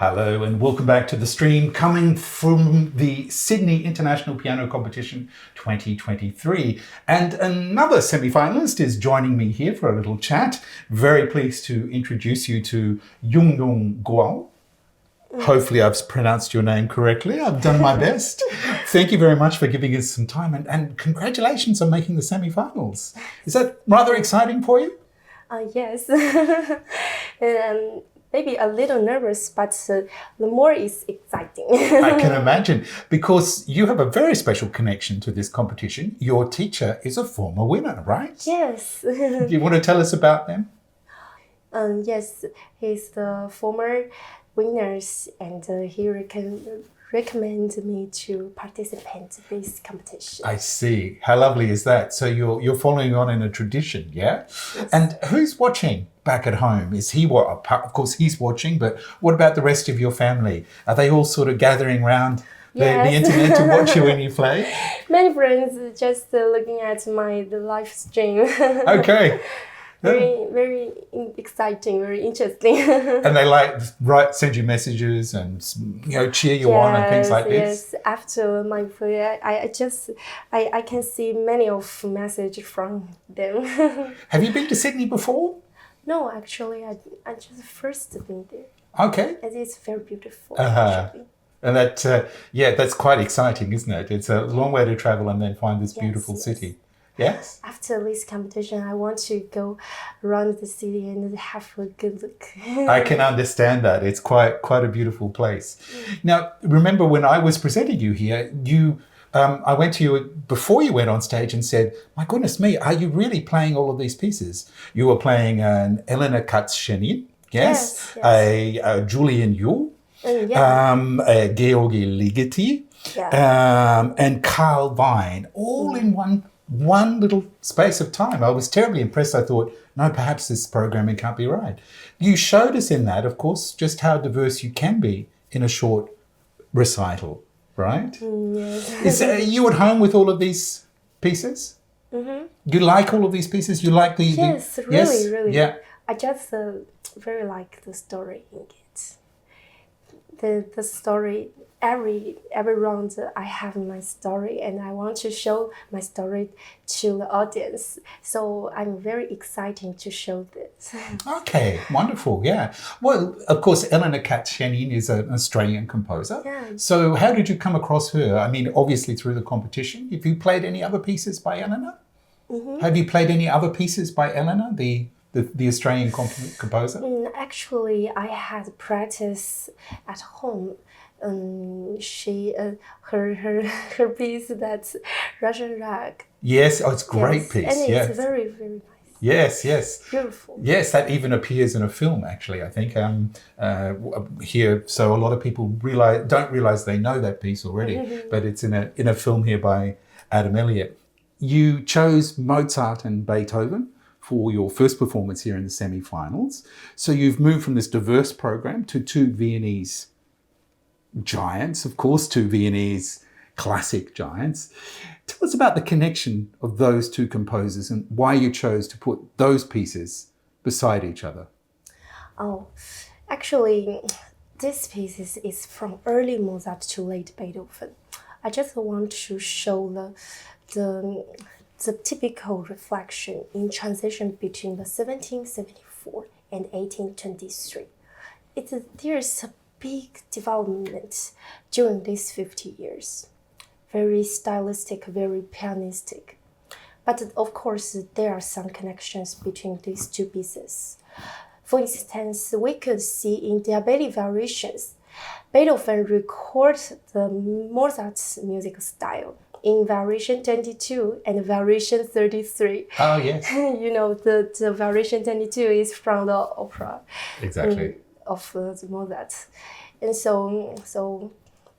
Hello and welcome back to the stream coming from the Sydney International Piano Competition 2023. And another semi-finalist is joining me here for a little chat. Very pleased to introduce you to Yungyung Guo. Hopefully I've pronounced your name correctly. I've done my best. Thank you very much for giving us some time and congratulations on making the semi-finals. Is that rather exciting for you? Yes. Maybe a little nervous, but the more is exciting. I can imagine, because you have a very special connection to this competition. Your teacher is a former winner, right? Yes. Do you want to tell us about them? Yes, he's the former winners, and he recommend me to participate in this competition. I see. How lovely is that? So you're following on in a tradition, yeah? Yes. And who's watching back at home? Is he what? Of course, he's watching, but what about the rest of your family? Are they all sort of gathering around the internet to watch you when you play? Many friends just looking at the live stream. Okay. Very exciting, very interesting. And they send you messages and cheer you on and things like this. Yes, after my play, I can see many of messages from them. Have you been to Sydney before? No, actually, I just first been there. Okay. And it's very beautiful. Actually. And that's quite exciting, isn't it? It's a long way to travel and then find this beautiful city. Yes. After this competition, I want to go around the city and have a good look. I can understand that. It's quite a beautiful place. Now, remember when I was presenting you here, I went to you before you went on stage and said, "My goodness me, are you really playing all of these pieces?" You were playing an Elena Katz-Chenin, yes. A Julian Yu, a Georgi Ligeti, and Carl Vine, all in one little space of time. I was terribly impressed. I thought, no, perhaps this programming can't be right. You showed us in that, of course, just how diverse you can be in a short recital, right? Yes. Are you at home with all of these pieces? Mm-hmm. You like all of these pieces? You like Yes, really. Yeah. I just very like the story in it. The story, every round I have my story and I want to show my story to the audience. So I'm very excited to show this. Okay, wonderful, yeah. Well, of course, Elena Katz-Chenin is an Australian composer. Yeah. So how did you come across her? I mean, obviously through the competition. Have you played any other pieces by Elena? Mm-hmm. Have you played any other pieces by Elena, the Australian composer? Actually, I had practice at home. Her piece, that's Russian rag. Yes, it's a great piece. And yes. It's very, very nice. Yes. Beautiful. Yes, that even appears in a film, actually, I think, here. So a lot of people don't realize they know that piece already, but it's in a film here by Adam Elliott. You chose Mozart and Beethoven for your first performance here in the semi-finals. So you've moved from this diverse program to two Viennese giants, of course, two Viennese classic giants. Tell us about the connection of those two composers and why you chose to put those pieces beside each other. Oh, actually, this piece is from early Mozart to late Beethoven. I just want to show the typical reflection in transition between the 1774 and 1823. There's a big development during these 50 years. Very stylistic, very pianistic. But of course, there are some connections between these two pieces. For instance, we could see in Diabelli variations, Beethoven records the Mozart's music style in variation 22 and variation 33. Oh, yes. The variation 22 is from the opera. Exactly. Of the Mozart. And so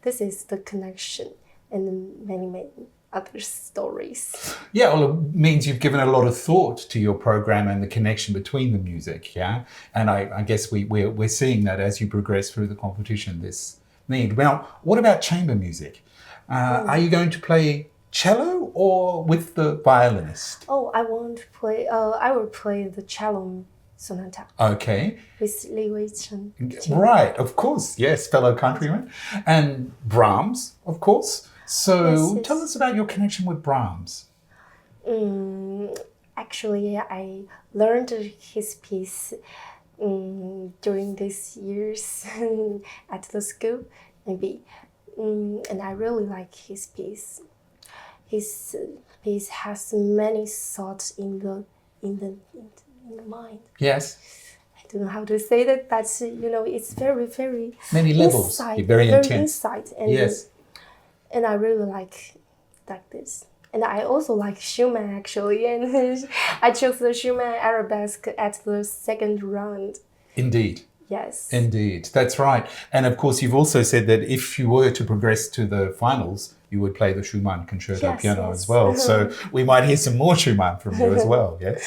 this is the connection and many other stories. Yeah, well, it means you've given a lot of thought to your program and the connection between the music, yeah? And I guess we're seeing that as you progress through the competition, this need. Well, what about chamber music? Are you going to play cello or with the violinist? Oh, I will play the cello Sonata Okay. with Moye Chen. Right, of course. Yes, fellow countryman. And Brahms, of course. So Yes, tell yes. us about your connection with Brahms. Actually, I learned his piece during these years at the school, maybe. And I really like his piece. His piece has many thoughts in the mind. Yes. I don't know how to say that, but it's very, very Many levels. inside, Very intense. inside, and Yes. and I really like this. And I also like Schumann actually, and I chose the Schumann arabesque at the second round. Indeed. Yes. Indeed. That's right. And of course, you've also said that if you were to progress to the finals, you would play the Schumann concerto Yes, piano yes. as well. So we might hear some more Schumann from you as well. Yes.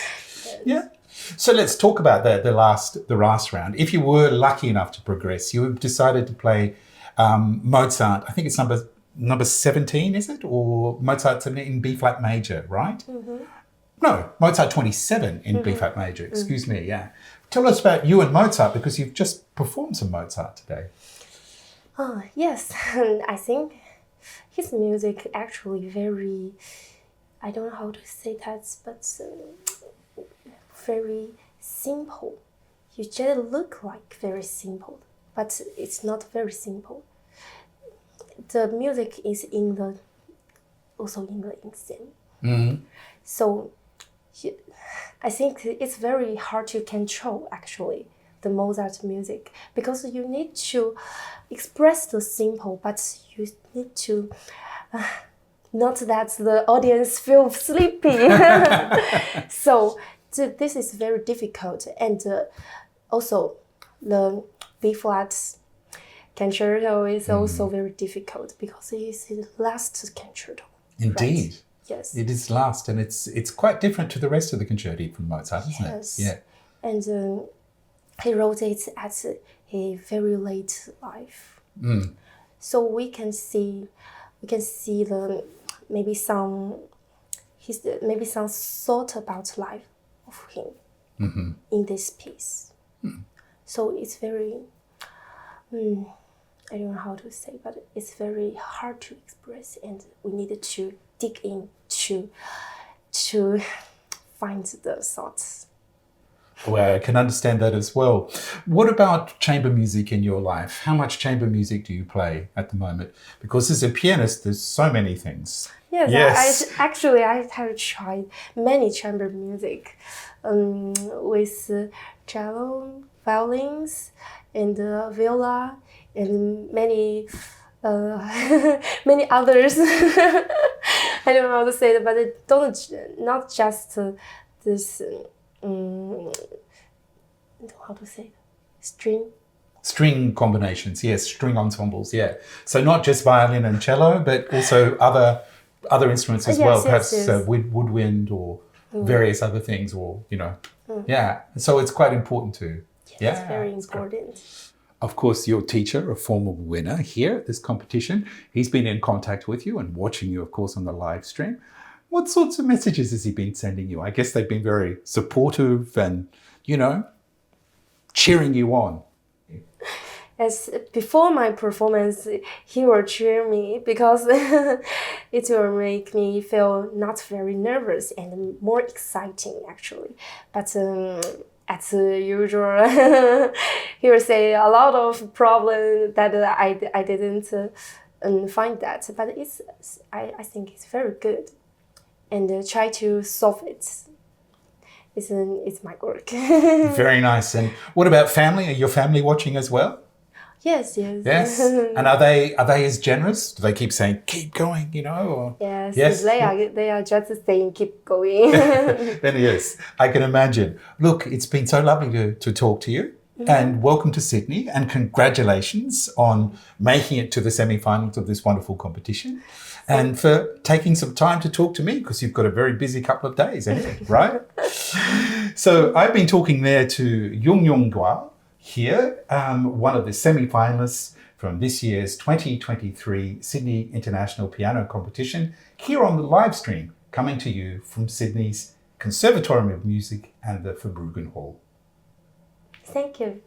Yeah. So let's talk about the last round. If you were lucky enough to progress, you decided to play Mozart. I think it's number 17, is it? Or Mozart 17 in B flat major, right? No, Mozart 27 in B flat major. Excuse me. Yeah. Tell us about you and Mozart, because you've just performed some Mozart today. Oh, yes. I think his music actually very, I don't know how to say that, but very simple. You just look like very simple, but it's not very simple. The music is also in the exam. So I think it's very hard to control actually the Mozart music, because you need to express the simple, but you need to not that the audience feel sleepy. So this is very difficult, and also the B flat concerto is also very difficult because it is his last concerto. Indeed. Right? Yes. It is last, and it's quite different to the rest of the concerti from Mozart, isn't Yes. it? Yeah. And he wrote it at a very late life. So we can see the maybe some thought about life of him in this piece. So it's very I don't know how to say, but it's very hard to express, and we needed to dig in to find the thoughts. Well, I can understand that as well. What about chamber music in your life? How much chamber music do you play at the moment? Because as a pianist, there's so many things. Yes. I have tried many chamber music with cello, violins, and viola, and many many others. I don't know how to say it, but it not just this. How to say it? String combinations, yes, string ensembles, yeah. So not just violin and cello, but also other instruments as well, perhaps woodwind or various other things, or yeah. So it's quite important too. Yes, it's very important. Of course, your teacher, a former winner here at this competition, he's been in contact with you and watching you, of course, on the live stream. What sorts of messages has he been sending you? I guess they've been very supportive and, cheering you on. As before my performance, he will cheer me because it will make me feel not very nervous and more exciting actually. But as usual, he will say a lot of problems that I didn't find that. But I think it's very good, and try to solve it. It's my work. Very nice. And what about family? Are your family watching as well? Yes. Yes. And are they as generous? Do they keep saying, keep going, or? Yes. They are just saying, keep going. Then yes, I can imagine. Look, it's been so lovely to talk to you. And welcome to Sydney, and congratulations on making it to the semi-finals of this wonderful competition, and for taking some time to talk to me, because you've got a very busy couple of days ahead, right? So I've been talking there to Yungyung Guo here, one of the semi-finalists from this year's 2023 Sydney International Piano Competition, here on the live stream, coming to you from Sydney's Conservatorium of Music and the Verbruggen Hall. Thank you.